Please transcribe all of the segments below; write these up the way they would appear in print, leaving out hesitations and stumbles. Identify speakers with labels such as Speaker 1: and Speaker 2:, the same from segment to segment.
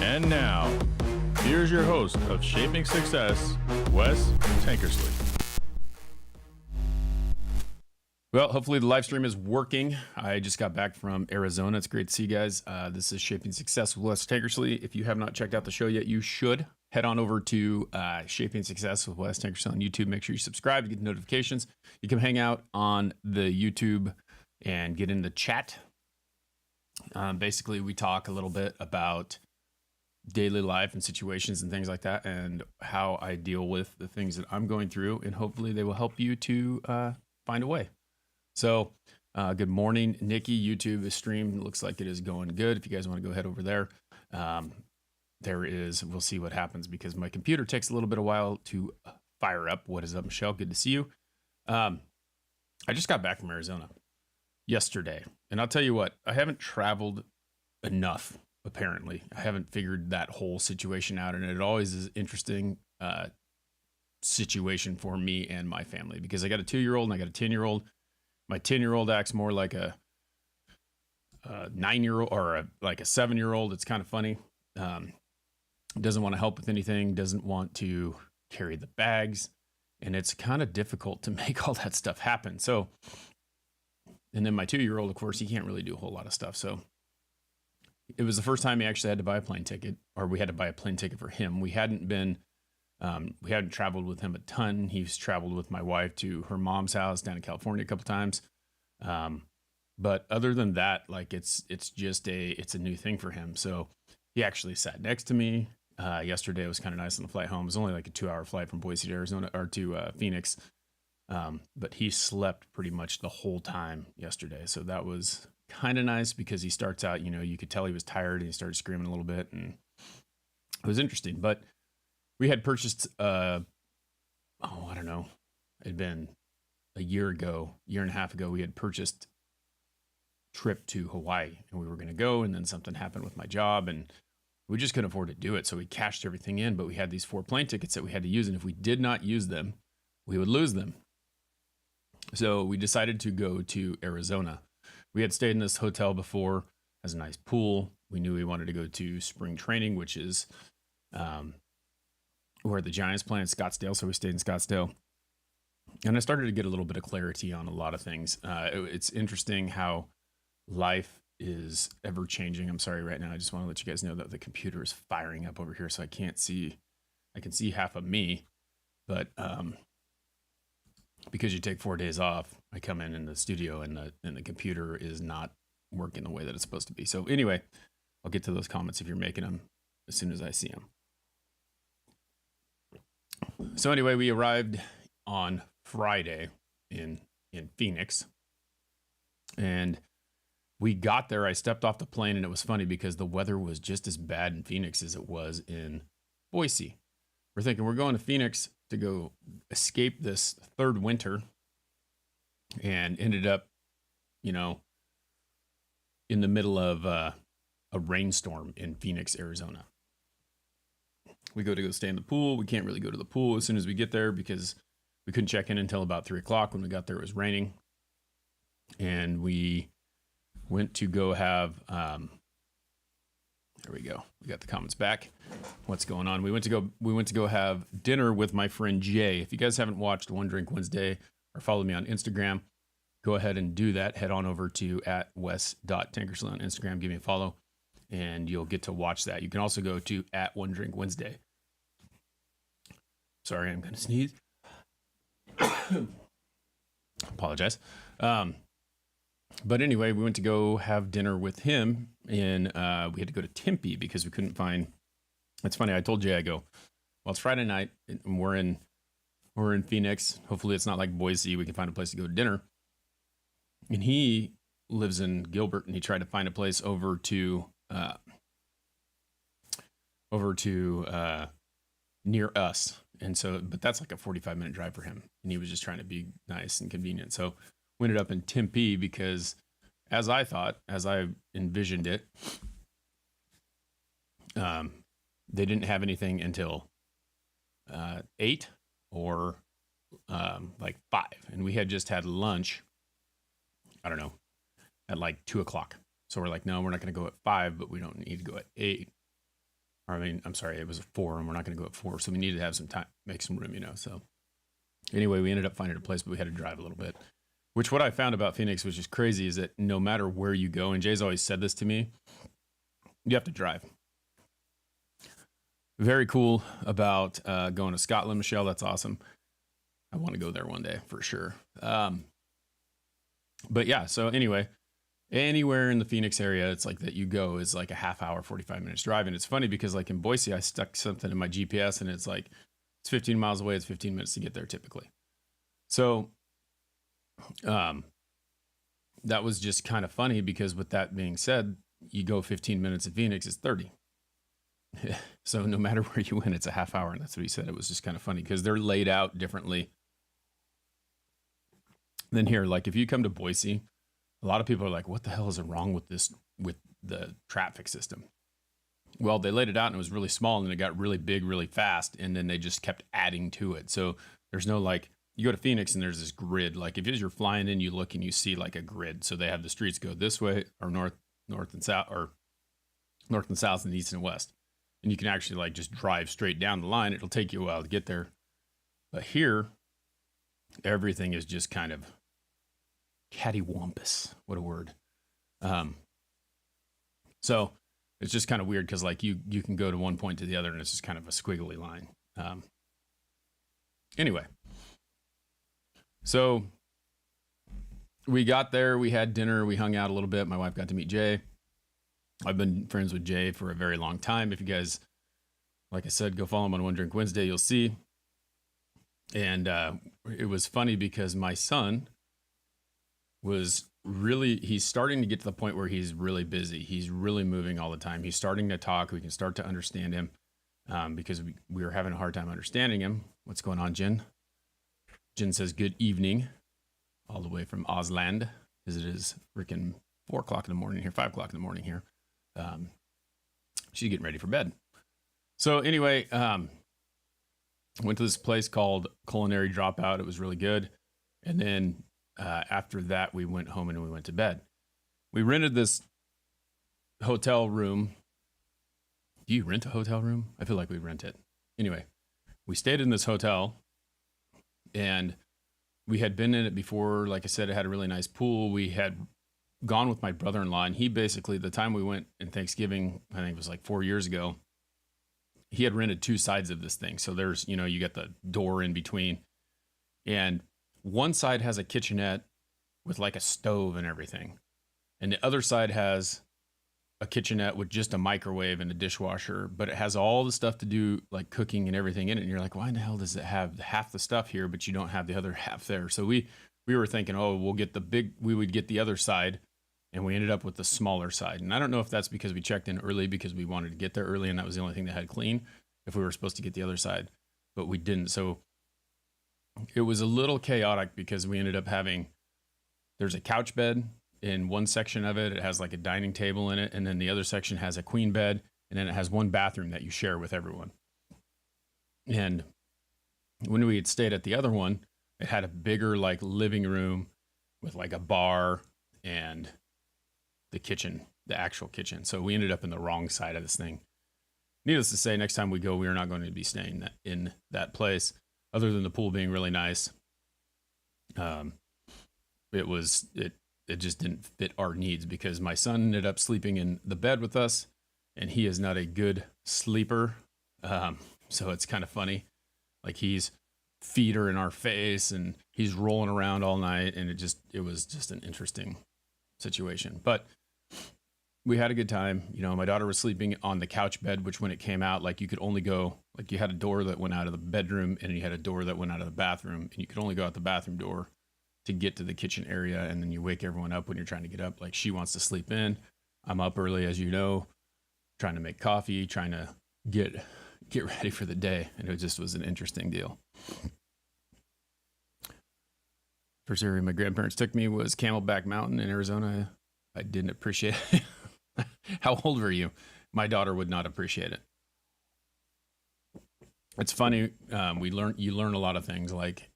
Speaker 1: And now, here's your host of Shaping Success, Wes Tankersley. Well, hopefully the live stream is working. I just got back from Arizona. It's great to see you guys. This is Shaping Success with Wes Tankersley. If you have not checked out the show yet, you should. Head on over to Shaping Success with Wes Tankersley on YouTube. Make sure you subscribe to get notifications. You can hang out on the YouTube and get in the chat. Basically, we talk a little bit about daily life and situations and things like that, and how I deal with the things that I'm going through, and hopefully they will help you to find a way. So good morning, Nikki. YouTube, the stream looks like it is going good. If you guys want to go ahead over there, we'll see what happens because my computer takes a little bit of while to fire up. What is up, Michelle? Good to see you. I just got back from Arizona yesterday, and I'll tell you what, I haven't traveled enough. Apparently, I haven't figured that whole situation out, and it always is interesting situation for me and my family because I got a 2-year-old and I got a 10-year-old. My 10-year-old acts more like a 9-year-old or like a 7-year-old. It's kind of funny. Doesn't want to help with anything. Doesn't want to carry the bags, and it's kind of difficult to make all that stuff happen. So, and then my 2-year-old, of course, he can't really do a whole lot of stuff. So it was the first time he actually had to buy a plane ticket, or we had to buy a plane ticket for him. We hadn't traveled with him a ton. He's traveled with my wife to her mom's house down in California a couple times. But other than that, like it's a new thing for him. So he actually sat next to me. Yesterday it was kind of nice on the flight home. It was only like a 2-hour flight from Boise to Arizona or to Phoenix. But he slept pretty much the whole time yesterday. So that was kind of nice because he starts out, you could tell he was tired and he started screaming a little bit, and it was interesting. But we had purchased, I don't know, it'd been a year and a half ago, we had purchased trip to Hawaii, and we were going to go, and then something happened with my job, and we just couldn't afford to do it. So we cashed everything in, but we had these 4 plane tickets that we had to use, and if we did not use them, we would lose them. So we decided to go to Arizona. We had stayed in this hotel before, has a nice pool. We knew we wanted to go to spring training, which is where the Giants play in Scottsdale. So we stayed in Scottsdale. And I started to get a little bit of clarity on a lot of things. It's interesting how life is ever changing. I'm sorry right now. I just want to let you guys know that the computer is firing up over here, so I can see half of me, but because you take 4 days off, I come in the studio and the computer is not working the way that it's supposed to be. So anyway, I'll get to those comments if you're making them as soon as I see them. So anyway, we arrived on Friday in Phoenix, and we got there. I stepped off the plane, and it was funny because the weather was just as bad in Phoenix as it was in Boise. We're thinking we're going to Phoenix to go escape this third winter, and ended up, in the middle of a rainstorm in Phoenix, Arizona. We go stay in the pool. We can't really go to the pool as soon as we get there because we couldn't check in until about 3:00. When we got there, it was raining, and we went to go have, there we go. We got the comments back. What's going on? We went to go have dinner with my friend Jay. If you guys haven't watched One Drink Wednesday or follow me on Instagram, go ahead and do that. Head on over to @wes.tankersley on Instagram. Give me a follow, and you'll get to watch that. You can also go to @One Drink Wednesday. Sorry, I'm going to sneeze. Apologize. But anyway, we went to go have dinner with him, and we had to go to Tempe because we couldn't find. It's funny. I told Jay, I go, well, it's Friday night, and we're in Phoenix. Hopefully, it's not like Boise. We can find a place to go to dinner. And he lives in Gilbert, and he tried to find a place over to near us. And so, but that's like a 45-minute drive for him, and he was just trying to be nice and convenient. So we ended up in Tempe because, as I envisioned it, they didn't have anything until 8 or like 5, and we had just had lunch. I don't know, at like 2:00. So we're like, no, we're not going to go at 5, but we don't need to go at 8. Or I mean, I'm sorry, it was a 4 and we're not going to go at 4. So we needed to have some time, make some room, So anyway, we ended up finding a place, but we had to drive a little bit. Which what I found about Phoenix, which is crazy, is that no matter where you go, and Jay's always said this to me, you have to drive. Very cool about going to Scotland, Michelle. That's awesome. I want to go there one day for sure. But yeah, so anyway, anywhere in the Phoenix area, it's like that you go is like a half hour, 45 minutes drive. And it's funny because like in Boise, I stuck something in my GPS and it's like, it's 15 miles away. It's 15 minutes to get there typically. So, that was just kind of funny because with that being said, you go 15 minutes in Phoenix, it's 30. So no matter where you went, it's a half hour. And that's what he said. It was just kind of funny because they're laid out differently than here. Like if you come to Boise, a lot of people are like, what the hell is wrong with this, with the traffic system? Well, they laid it out and it was really small and then it got really big, really fast. And then they just kept adding to it. So there's no like, you go to Phoenix and there's this grid. Like if you're flying in, you look and you see like a grid. So they have the streets go this way or north and south, or north and south and east and west. And you can actually like just drive straight down the line. It'll take you a while to get there. But here, everything is just kind of cattywampus. What a word. So it's just kind of weird because like you can go to one point to the other and it's just kind of a squiggly line. Anyway, so we got there, we had dinner, we hung out a little bit. My wife got to meet Jay. I've been friends with Jay for a very long time. If you guys, like I said, go follow him on One Drink Wednesday, you'll see. And it was funny because my son was really, he's starting to get to the point where he's really busy. He's really moving all the time. He's starting to talk. We can start to understand him because we were having a hard time understanding him. What's going on, Jen? Jen says, good evening, all the way from Ausland, as it is freaking 4 o'clock in the morning here, 5 o'clock in the morning here. She's getting ready for bed. So anyway, went to this place called Culinary Dropout. It was really good. And then after that, we went home and we went to bed. We rented this hotel room. Do you rent a hotel room? I feel like we rent it. Anyway, we stayed in this hotel and we had been in it before. Like I said, it had a really nice pool. We had gone with my brother-in-law and he basically, the time we went in Thanksgiving, I think it was like 4 years ago, he had rented 2 sides of this thing. So there's, you get the door in between and one side has a kitchenette with like a stove and everything. And the other side has a kitchenette with just a microwave and a dishwasher, but it has all the stuff to do like cooking and everything in it. And you're like, why in the hell does it have half the stuff here, but you don't have the other half there? So we were thinking, oh, we would get the other side. And we ended up with the smaller side. And I don't know if that's because we checked in early because we wanted to get there early and that was the only thing that had clean, if we were supposed to get the other side, but we didn't. So it was a little chaotic because we ended up there's a couch bed in one section of it. It has like a dining table in it. And then the other section has a queen bed. And then it has one bathroom that you share with everyone. And when we had stayed at the other one, it had a bigger like living room with like a bar and the kitchen, the actual kitchen. So we ended up in the wrong side of this thing. Needless to say, next time we go, we are not going to be staying in that place. Other than the pool being really nice, it just didn't fit our needs because my son ended up sleeping in the bed with us, and he is not a good sleeper. So it's kind of funny, like he's feet are in our face and he's rolling around all night, and it was just an interesting situation. But we had a good time. My daughter was sleeping on the couch bed, which when it came out, like you could only go, like you had a door that went out of the bedroom and you had a door that went out of the bathroom, and you could only go out the bathroom door to get to the kitchen area. And then you wake everyone up when you're trying to get up. Like she wants to sleep in. I'm up early, as you know, trying to make coffee, trying to get ready for the day. And it just was an interesting deal. First area my grandparents took me was Camelback Mountain in Arizona. I didn't appreciate it. How old were you? My daughter would not appreciate it. It's funny. You learn a lot of things, like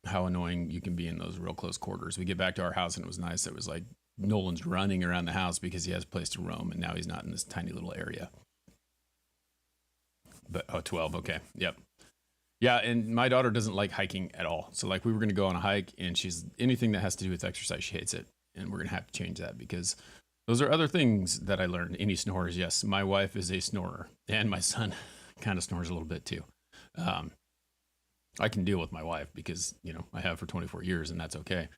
Speaker 1: how annoying you can be in those real close quarters. We get back to our house and it was nice. It was like Nolan's running around the house because he has a place to roam, and now he's not in this tiny little area. But 12. Okay. Yep. Yeah. And my daughter doesn't like hiking at all. So like we were going to go on a hike and she's anything that has to do with exercise, she hates it. And we're going to have to change that because those are other things that I learned. Any snorers? Yes. My wife is a snorer and my son kind of snores a little bit too. I can deal with my wife because, I have for 24 years and that's okay.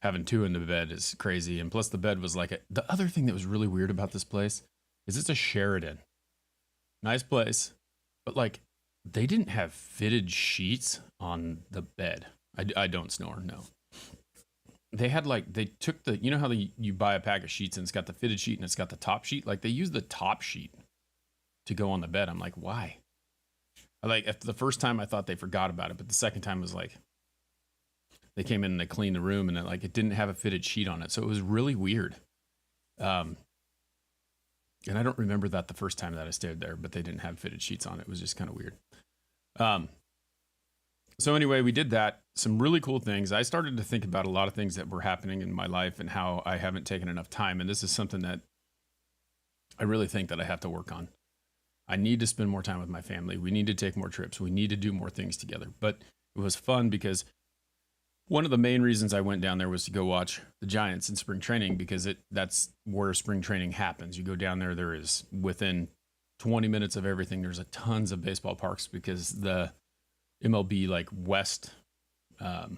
Speaker 1: Having two in the bed is crazy. And plus the bed was like the other thing that was really weird about this place is it's a Sheraton. Nice place. But like they didn't have fitted sheets on the bed. I don't snore. No. They had they took how you buy a pack of sheets and it's got the fitted sheet and it's got the top sheet. Like they used the top sheet to go on the bed. I'm like, why? After the first time I thought they forgot about it, but the second time was like, they came in and they cleaned the room and it didn't have a fitted sheet on it. So it was really weird. And I don't remember that the first time that I stayed there, but they didn't have fitted sheets on it. It was just kind of weird. So anyway, we did that. Some really cool things. I started to think about a lot of things that were happening in my life and how I haven't taken enough time. And this is something that I really think that I have to work on. I need to spend more time with my family. We need to take more trips. We need to do more things together. But it was fun because one of the main reasons I went down there was to go watch the Giants in spring training because that's where spring training happens. You go down there, there is within 20 minutes of everything. There's a tons of baseball parks because the MLB West, not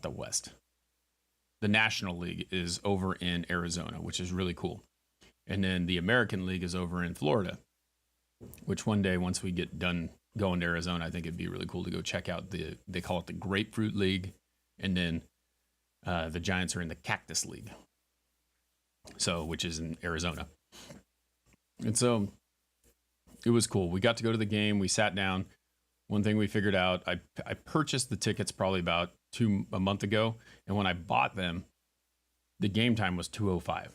Speaker 1: the West, the National League is over in Arizona, which is really cool. And then the American League is over in Florida, which one day, once we get done going to Arizona, I think it'd be really cool to go check out they call it the Grapefruit League. And then the Giants are in the Cactus League. So, which is in Arizona. And so it was cool. We got to go to the game. We sat down. One thing we figured out, I purchased the tickets probably about a month ago. And when I bought them, the game time was 2:05.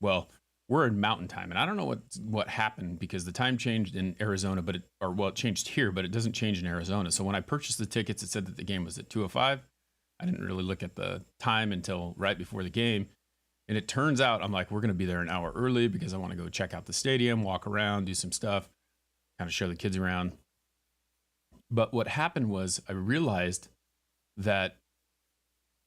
Speaker 1: Well, we're in mountain time and I don't know what happened because the time changed in Arizona, it changed here, but it doesn't change in Arizona. So when I purchased the tickets, it said that the game was at 2:05. I didn't really look at the time until right before the game. And it turns out I'm like, we're going to be there an hour early because I want to go check out the stadium, walk around, do some stuff, kind of show the kids around. But what happened was I realized that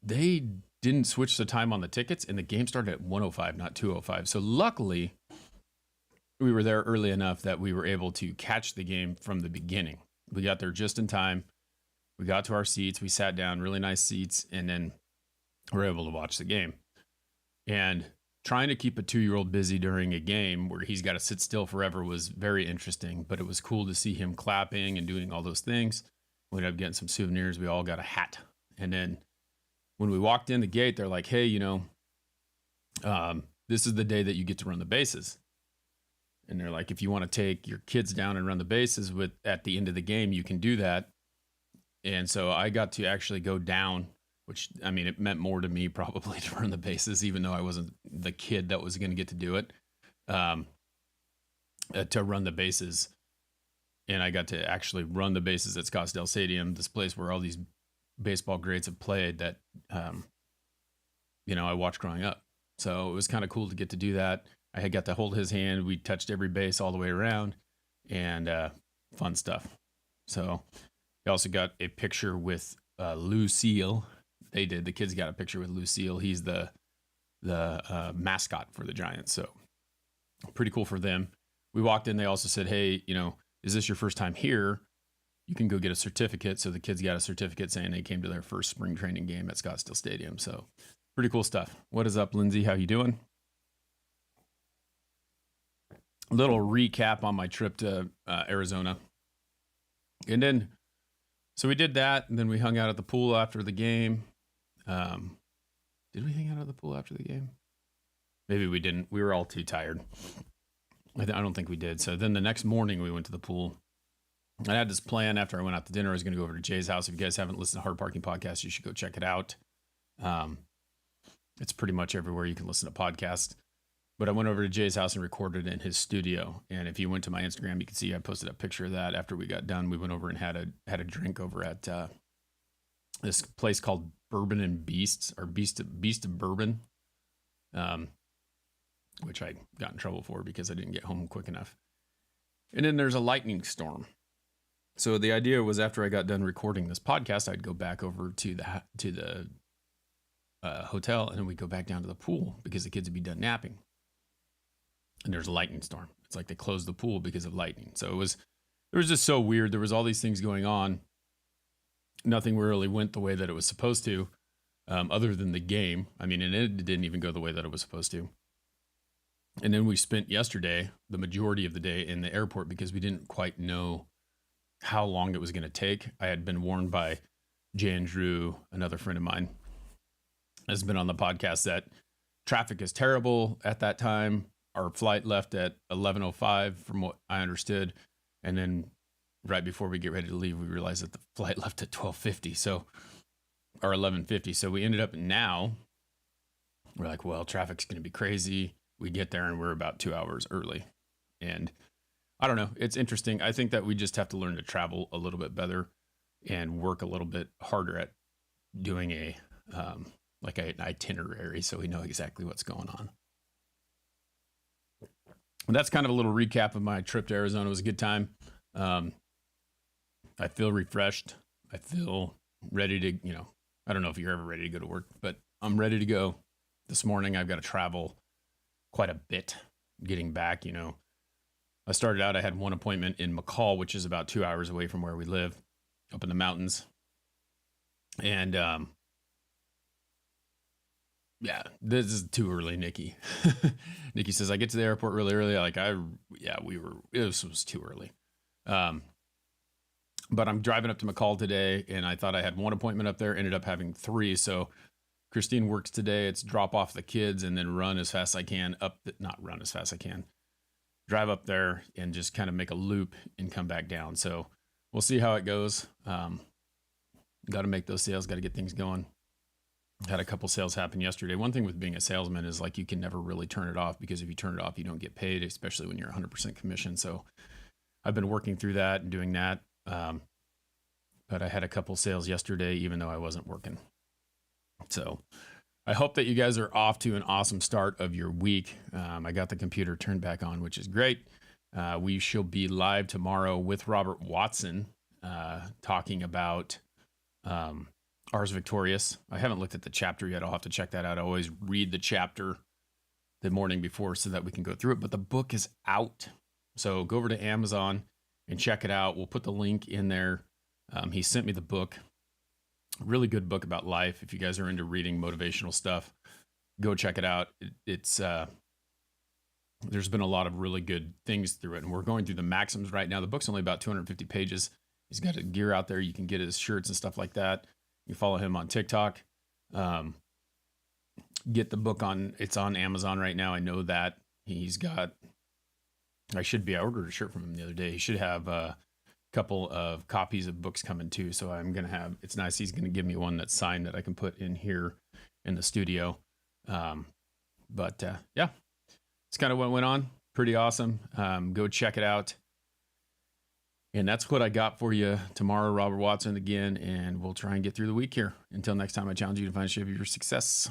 Speaker 1: they didn't switch the time on the tickets and the game started at 1:05, not 2:05. So luckily we were there early enough that we were able to catch the game from the beginning. We got there just in time. We got to our seats. We sat down, really nice seats, and then we were able to watch the game. And trying to keep a 2-year-old busy during a game where he's got to sit still forever was very interesting, but it was cool to see him clapping and doing all those things. We ended up getting some souvenirs. We all got a hat. And then when we walked in the gate, they're like, hey, this is the day that you get to run the bases. And they're like, if you want to take your kids down and run the bases at the end of the game, you can do that. And so I got to actually go down, which, I mean, it meant more to me probably to run the bases, even though I wasn't the kid that was going to get to do it, to run the bases. And I got to actually run the bases at Scottsdale Stadium, this place where all these baseball greats have played that, I watched growing up. So it was kind of cool to get to do that. I had got to hold his hand. We touched every base all the way around and fun stuff. So we also got a picture with Lucille. The kids got a picture with Lucille. He's the mascot for the Giants. So pretty cool for them. We walked in. They also said, hey, is this your first time here? You can go get a certificate. So the kids got a certificate saying they came to their first spring training game at Scottsdale Stadium. So pretty cool stuff. What is up, Lindsay? How you doing? A little recap on my trip to Arizona. And then, so we did that. And then we hung out at the pool after the game. Did we hang out at the pool after the game? Maybe we didn't. We were all too tired. I don't think we did. So then the next morning we went to the pool. I had this plan after I went out to dinner. I was going to go over to Jay's house. If you guys haven't listened to Hard Parking Podcast, you should go check it out. It's pretty much everywhere you can listen to podcasts. But I went over to Jay's house and recorded in his studio. And if you went to my Instagram, you can see I posted a picture of that. After we got done, we went over and had a drink over at this place called Bourbon and Beasts, or Beast of Bourbon, which I got in trouble for because I didn't get home quick enough. And then there's a lightning storm. So the idea was after I got done recording this podcast, I'd go back over to the hotel, and then we'd go back down to the pool because the kids would be done napping. And there's a lightning storm. It's like they closed the pool because of lightning. So it was just so weird. There was all these things going on. Nothing really went the way that it was supposed to, other than the game. I mean, and it didn't even go the way that it was supposed to. And then we spent yesterday, the majority of the day, in the airport because we didn't quite know how long it was going to take. I had been warned by Jay and Drew, another friend of mine, has been on the podcast, that traffic is terrible at that time. Our flight left at 11:05 from what I understood. And then right before we get ready to leave, we realized that the flight left at 12:50. So, or 11:50. So we ended up now, we're like, well, traffic's going to be crazy. We get there and we're about 2 hours early. And I don't know. It's interesting. I think that we just have to learn to travel a little bit better and work a little bit harder at doing an itinerary so we know exactly what's going on. And that's kind of a little recap of my trip to Arizona. It was a good time. I feel refreshed. I feel ready to, I don't know if you're ever ready to go to work, but I'm ready to go. This morning, I've got to travel quite a bit getting back. I started out, I had one appointment in McCall, which is about 2 hours away from where we live, up in the mountains. And yeah, this is too early, Nikki. Nikki says, I get to the airport really early. This was too early. But I'm driving up to McCall today, and I thought I had one appointment up there, ended up having 3. So Christine works today. It's drop off the kids and then run as fast as I can drive up there and just kind of make a loop and come back down. So we'll see how it goes. Got to make those sales, got to get things going. Had a couple sales happen yesterday. One thing with being a salesman is like you can never really turn it off, because if you turn it off, you don't get paid, especially when you're 100% commission. So I've been working through that and doing that. But I had a couple sales yesterday, even though I wasn't working. So I hope that you guys are off to an awesome start of your week. I got the computer turned back on, which is great. We shall be live tomorrow with Robert Watson, talking about Ars Victorious. I haven't looked at the chapter yet. I'll have to check that out. I always read the chapter the morning before so that we can go through it. But the book is out. So go over to Amazon and check it out. We'll put the link in there. He sent me the book. Really good book about life. If you guys are into reading motivational stuff, go check it out. It's there's been a lot of really good things through it. And we're going through the maxims right now. The book's only about 250 pages. He's got a gear out there. You can get his shirts and stuff like that. You follow him on TikTok. Get the book it's on Amazon right now. I know that I ordered a shirt from him the other day. He should have a couple of copies of books coming too. So it's nice. He's going to give me one that's signed that I can put in here in the studio. Yeah, it's kind of what went on. Pretty awesome. Go check it out. And that's what I got for you tomorrow. Robert Watson again, and we'll try and get through the week here. Until next time, I challenge you to find the shape of your success.